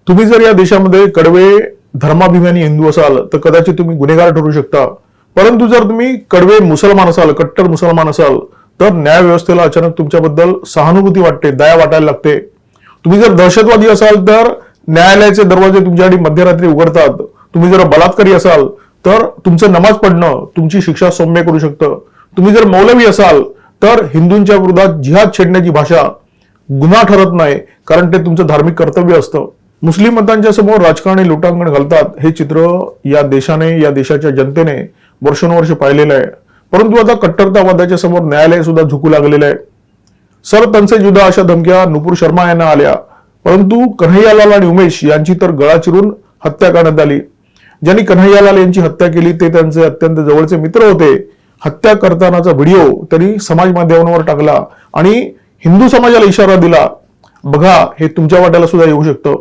तुम्ही जर या देशामध्ये कडवे धर्माभिमानी हिंदू असाल तर कदाचित तुम्ही गुन्हेगार ठरू शकता, परंतु जर तुम्ही कडवे मुसलमान असाल, कट्टर मुसलमान असाल, तर न्याय व्यवस्थेला अचानक तुमच्याबद्दल सहानुभूती वाटते, दया वाटायला लागते. तुम्ही जर दहशतवादी असाल तर न्यायालयाचे दरवाजे तुमच्यासाठी मध्यरात्री उघडतात. तुम्ही जर बलात्कारी असाल तर तुमचं नमाज पडणं तुमची शिक्षा सौम्य करू शकतं. तुम्ही जर मौलवी असाल तर हिंदूंच्या विरोधात जिहाद छेडण्याची भाषा गुन्हा ठरत नाही, कारण ते तुमचं धार्मिक कर्तव्य असतं. मुस्लिम मतांच्या समोर राजकारणी लोटांगण घालतात हे चित्र या देशाने, या देशाच्या जनतेने वर्षानुवर्ष पाहिलेलं आहे. परंतु आता कट्टरतावादाच्या समोर न्यायालय सुद्धा झुकू लागलेलं आहे. सर तनसे जुदा अशा धमक्या नुपूर शर्मा यांना आल्या, परंतु कन्हैयालाल आणि उमेश यांची तर गळा चिरून हत्या करण्यात आली. ज्यांनी कन्हैयालाल यांची हत्या केली ते त्यांचे अत्यंत जवळचे मित्र होते. हत्या करतानाचा व्हिडिओ त्यांनी समाज माध्यमांवर टाकला आणि हिंदू समाजाला इशारा दिला, बघा हे तुमच्या वाट्याला सुद्धा येऊ शकतं.